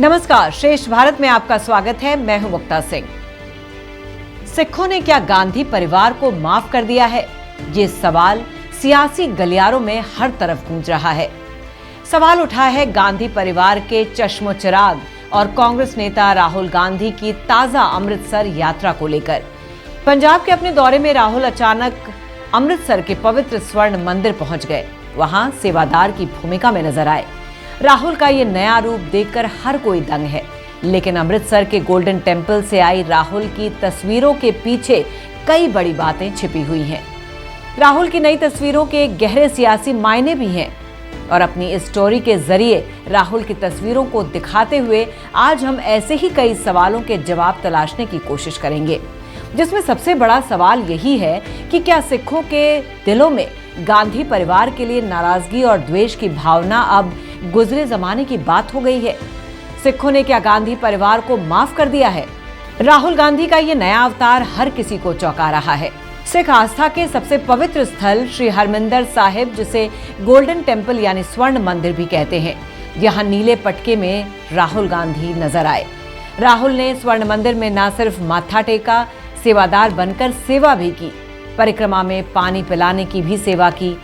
नमस्कार, श्रेष्ठ भारत में आपका स्वागत है। मैं हूं मुक्ता सिंह। सिखों ने क्या गांधी परिवार को माफ कर दिया है? ये सवाल सियासी गलियारों में हर तरफ गूंज रहा है। सवाल उठा है गांधी परिवार के चश्मो चिराग और कांग्रेस नेता राहुल गांधी की ताजा अमृतसर यात्रा को लेकर। पंजाब के अपने दौरे में राहुल अचानक अमृतसर के पवित्र स्वर्ण मंदिर पहुंच गए। वहां सेवादार की भूमिका में नजर आए। राहुल का ये नया रूप देखकर हर कोई दंग है, लेकिन अमृतसर के गोल्डन टेम्पल से आई राहुल की तस्वीरों के पीछे कई बड़ी बातें छिपी हुई हैं। राहुल की नई तस्वीरों के गहरे सियासी मायने भी हैं और अपनी इस स्टोरी के जरिए राहुल की तस्वीरों को दिखाते हुए आज हम ऐसे ही कई सवालों के जवाब तलाशने की कोशिश करेंगे, जिसमें सबसे बड़ा सवाल यही है कि क्या सिखों के दिलों में गांधी परिवार के लिए नाराजगी और द्वेष की भावना अब गुजरे जमाने की बात हो गई है? सिखों ने क्या गांधी परिवार को माफ कर दिया है? राहुल गांधी का ये नया अवतार हर किसी को चौंका रहा है। सिख आस्था के सबसे पवित्र स्थल श्री हरमिंदर साहिब, जिसे गोल्डन टेम्पल यानी स्वर्ण मंदिर भी कहते हैं, यहाँ नीले पटके में राहुल गांधी नजर आए। राहुल ने स्वर्ण मंदिर में न सिर्फ माथा टेका, सेवादार बनकर सेवा भी की, परिक्रमा में पानी पिलाने की भी सेवा की,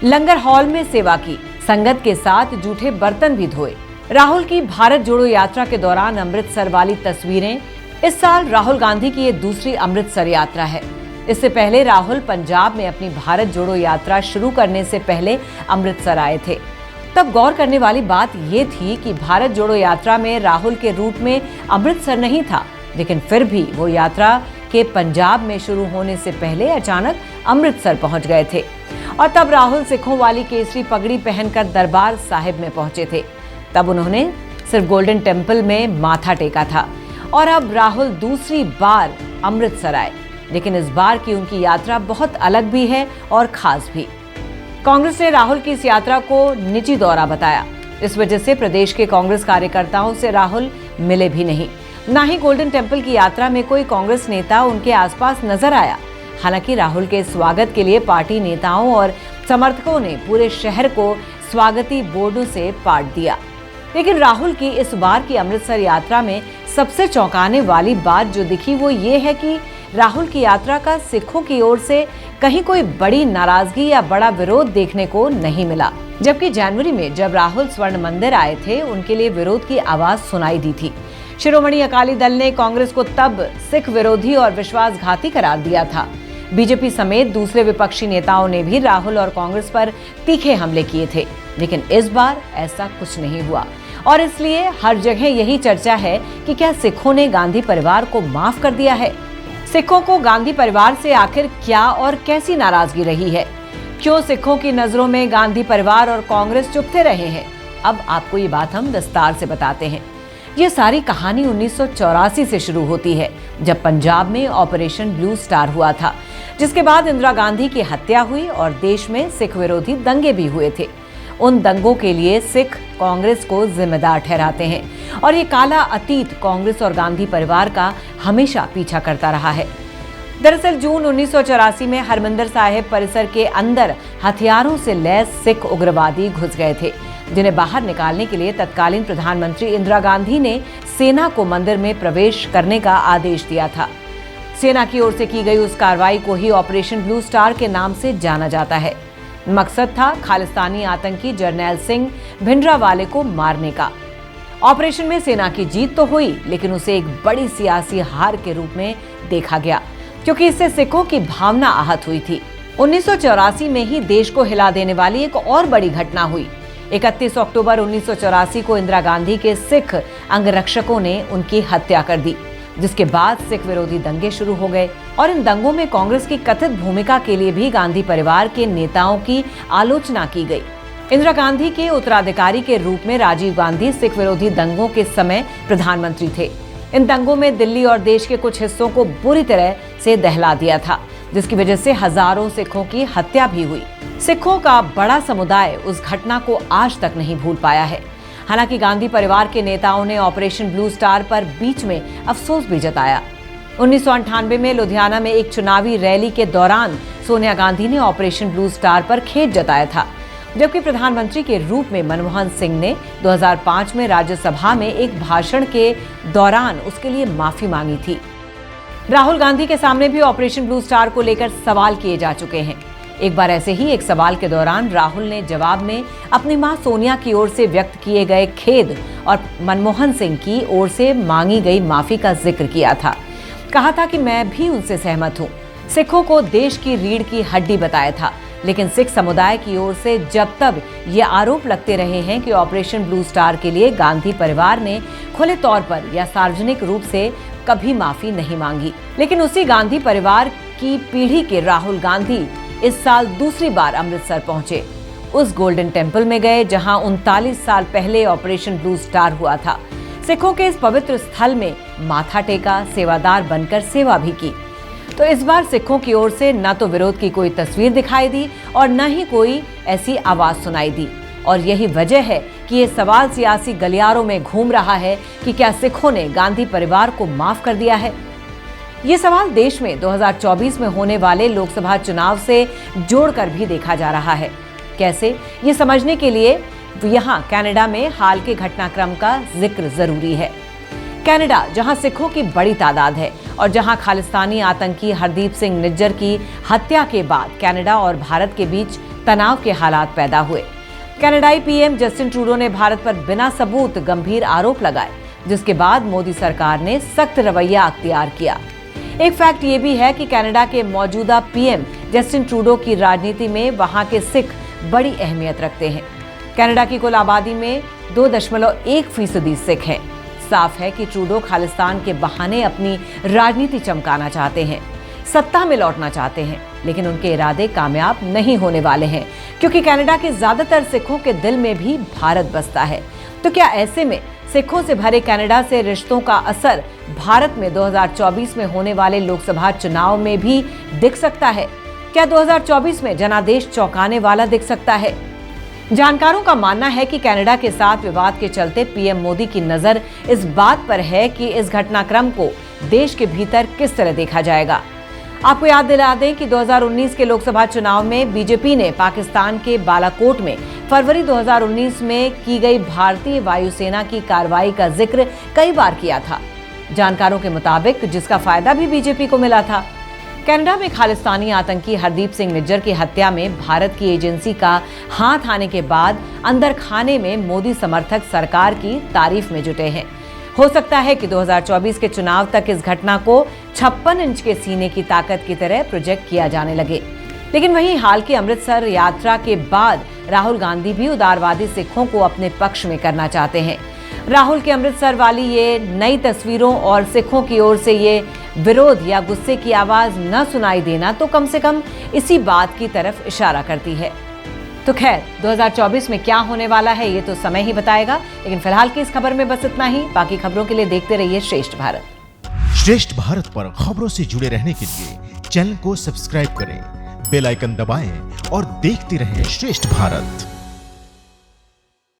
लंगर हॉल में सेवा की, संगत के साथ जूठे बर्तन भी धोए। राहुल की भारत जोड़ो यात्रा के दौरान अमृतसर वाली तस्वीरें। इस साल राहुल गांधी की ये दूसरी अमृतसर यात्रा है। इससे पहले राहुल पंजाब में अपनी भारत जोड़ो यात्रा शुरू करने से पहले अमृतसर आए थे। तब गौर करने वाली बात ये थी कि भारत जोड़ो यात्रा में राहुल के रूट में अमृतसर नहीं था, लेकिन फिर भी वो यात्रा के पंजाब में शुरू होने से पहले अचानक अमृतसर पहुंच गए थे। और तब राहुल सिखों वाली केसरी पगड़ी पहनकर दरबार साहिब में पहुंचे थे। तब उन्होंने सिर्फ गोल्डन टेम्पल में माथा टेका था और अब राहुल दूसरी बार अमृतसर आए, लेकिन इस बार की उनकी यात्रा बहुत अलग भी है और खास भी। कांग्रेस ने राहुल की इस यात्रा को निजी दौरा बताया। इस वजह से प्रदेश के कांग्रेस कार्यकर्ताओं से राहुल मिले भी नहीं, ना ही गोल्डन टेम्पल की यात्रा में कोई कांग्रेस नेता उनके आसपास नजर आया। हालांकि राहुल के स्वागत के लिए पार्टी नेताओं और समर्थकों ने पूरे शहर को स्वागती बोर्डों से पाट दिया। लेकिन राहुल की इस बार की अमृतसर यात्रा में सबसे चौंकाने वाली बात जो दिखी वो ये है कि राहुल की यात्रा का सिखों की ओर से कहीं कोई बड़ी नाराजगी या बड़ा विरोध देखने को नहीं मिला। जबकि जनवरी में जब राहुल स्वर्ण मंदिर आए थे, उनके लिए विरोध की आवाज सुनाई दी थी। शिरोमणि अकाली दल ने कांग्रेस को तब सिख विरोधी और विश्वासघाती करार दिया था। बीजेपी समेत दूसरे विपक्षी नेताओं ने भी राहुल और कांग्रेस पर तीखे हमले किए थे, लेकिन इस बार ऐसा कुछ नहीं हुआ। और इसलिए हर जगह यही चर्चा है कि क्या सिखों ने गांधी परिवार को माफ कर दिया है? सिखों को गांधी परिवार से आखिर क्या और कैसी नाराजगी रही है? क्यों सिखों की नजरों में गांधी परिवार और कांग्रेस चुपते रहे हैं? अब आपको ये बात हम विस्तार से बताते हैं। ये सारी कहानी 1984 से शुरू होती है, जब पंजाब में ऑपरेशन ब्लू स्टार हुआ था, जिसके बाद इंदिरा गांधी की हत्या हुई और देश में सिख विरोधी दंगे भी हुए थे। उन दंगों के लिए सिख कांग्रेस को जिम्मेदार ठहराते हैं और ये काला अतीत कांग्रेस और गांधी परिवार का हमेशा पीछा करता रहा है। दरअसल जून 1984 में हरमिंदर साहिब परिसर के अंदर हथियारों से लैस सिख उग्रवादी घुस गए थे, जिन्हें बाहर निकालने के लिए तत्कालीन प्रधानमंत्री इंदिरा गांधी ने सेना को मंदिर में प्रवेश करने का आदेश दिया था। सेना की ओर से की गई उस कार्रवाई को ही ऑपरेशन ब्लू स्टार के नाम से जाना जाता है। मकसद था खालिस्तानी आतंकी जरनैल सिंह भिंडरावाले को मारने का। ऑपरेशन में सेना की जीत तो हुई, लेकिन उसे एक बड़ी सियासी हार के रूप में देखा गया, क्योंकि इससे सिखों की भावना आहत हुई थी। 1984 में ही देश को हिला देने वाली एक और बड़ी घटना हुई। 31 अक्टूबर 1984 को इंदिरा गांधी के सिख अंगरक्षकों ने उनकी हत्या कर दी, जिसके बाद सिख विरोधी दंगे शुरू हो गए और इन दंगों में कांग्रेस की कथित भूमिका के लिए भी गांधी परिवार के नेताओं की आलोचना की गई। इंदिरा गांधी के उत्तराधिकारी के रूप में राजीव गांधी सिख विरोधी दंगों के समय प्रधानमंत्री थे। इन दंगों में दिल्ली और देश के कुछ हिस्सों को बुरी तरह से दहला दिया था, जिसकी वजह से हजारों सिखों की हत्या भी हुई। सिखों का बड़ा समुदाय उस घटना को आज तक नहीं भूल पाया है। हालांकि गांधी परिवार के नेताओं ने ऑपरेशन ब्लू स्टार पर बीच में अफसोस भी जताया। 1998 में लुधियाना में एक चुनावी रैली के दौरान सोनिया गांधी ने ऑपरेशन ब्लू स्टार पर खेद जताया था। जबकि प्रधानमंत्री के रूप में मनमोहन सिंह ने 2005 में राज्यसभा में एक भाषण के दौरान उसके लिए माफी मांगी थी। राहुल गांधी के सामने भी ऑपरेशन ब्लू स्टार को लेकर सवाल किए जा चुके हैं। एक बार ऐसे ही एक सवाल के दौरान राहुल ने जवाब में अपनी मां सोनिया की ओर से व्यक्त किए गए खेद और मनमोहन सिंह की ओर से मांगी गई माफी का जिक्र किया था। कहा था कि मैं भी उनसे सहमत हूं। सिखों को देश की रीढ़ की हड्डी बताया था, लेकिन सिख समुदाय की ओर से जब तक ये आरोप लगते रहे हैं कि ऑपरेशन ब्लू स्टार के लिए गांधी परिवार ने खुले तौर पर या सार्वजनिक रूप से कभी माफी नहीं मांगी। लेकिन उसी गांधी परिवार की पीढ़ी के राहुल गांधी इस साल दूसरी बार अमृतसर पहुंचे। उस गोल्डन टेम्पल में गए जहां 39 साल पहले ऑपरेशन ब्लू स्टार हुआ था। सिखों के इस पवित्र स्थल में माथा टेका, सेवादार बनकर सेवा भी की। तो इस बार सिखों की ओर से न तो विरोध की कोई तस्वीर दिखाई दी और न ही कोई ऐसी आवाज सुनाई दी। और यही वजह है कि ये सवाल सियासी गलियारों में घूम रहा है कि क्या सिखों ने गांधी परिवार को माफ कर दिया है। ये सवाल देश में 2024 में होने वाले लोकसभा चुनाव से जोड़कर भी देखा जा रहा है। कैसे, ये समझने के लिए यहाँ कनाडा में हाल के घटनाक्रम का जिक्र जरूरी है। कनाडा, जहां सिखों की बड़ी तादाद है और जहां खालिस्तानी आतंकी हरदीप सिंह निज्जर की हत्या के बाद कनाडा और भारत के बीच तनाव के हालात पैदा हुए। कनाडाई पीएम जस्टिन ट्रूडो ने भारत पर बिना सबूत गंभीर आरोप लगाए, जिसके बाद मोदी सरकार ने सख्त रवैया अख्तियार किया। एक फैक्ट ये भी है कि कनाडा के मौजूदा पीएम जस्टिन ट्रूडो की राजनीति में वहां के सिख बड़ी अहमियत रखते हैं। कनाडा की कुल आबादी में 2.1% सिख हैं। साफ है कि ट्रूडो खालिस्तान के बहाने अपनी राजनीति चमकाना चाहते हैं, सत्ता में लौटना चाहते हैं, लेकिन उनके इरादे कामयाब नहीं होने वाले हैं, क्योंकि कनाडा के ज्यादातर सिखों के दिल में भी भारत बसता है। तो क्या ऐसे में सिखों से भरे कनाडा से रिश्तों का असर भारत में 2024 में होने वाले लोकसभा चुनाव में भी दिख सकता है? क्या 2024 में जनादेश चौंकाने वाला दिख सकता है? जानकारों का मानना है कि कनाडा के साथ विवाद के चलते पीएम मोदी की नजर इस बात पर है कि इस घटनाक्रम को देश के भीतर किस तरह देखा जाएगा। आपको याद दिला दें कि 2019 के लोकसभा चुनाव में बीजेपी ने पाकिस्तान के बालाकोट में फरवरी 2019 में की गई भारतीय वायुसेना की कार्रवाई का जिक्र कई बार किया था। जानकारों के मुताबिक जिसका फायदा भी बीजेपी को मिला था। कनाडा में खालिस्तानी आतंकी हरदीप सिंह निज्जर की हत्या में भारत की एजेंसी का हाथ आने के बाद अंदर खाने में मोदी समर्थक सरकार की तारीफ में जुटे हैं। हो सकता है कि 2024 के चुनाव तक इस घटना को 56 इंच के सीने की ताकत की तरह प्रोजेक्ट किया जाने लगे। लेकिन वहीं हाल की अमृतसर यात्रा के बाद राहुल गांधी भी उदारवादी सिखों को अपने पक्ष में करना चाहते हैं। राहुल के अमृतसर वाली ये नई तस्वीरों और सिखों की ओर से ये विरोध या गुस्से की आवाज न सुनाई देना तो कम से कम इसी बात की तरफ इशारा करती है। तो खैर, 2024 में क्या होने वाला है ये तो समय ही बताएगा। लेकिन फिलहाल की इस खबर में बस इतना ही। बाकी खबरों के लिए देखते रहिए श्रेष्ठ भारत। श्रेष्ठ भारत पर खबरों से जुड़े रहने के लिए चैनल को सब्सक्राइब करें, बेल आइकन दबाएं और देखते रहें श्रेष्ठ भारत।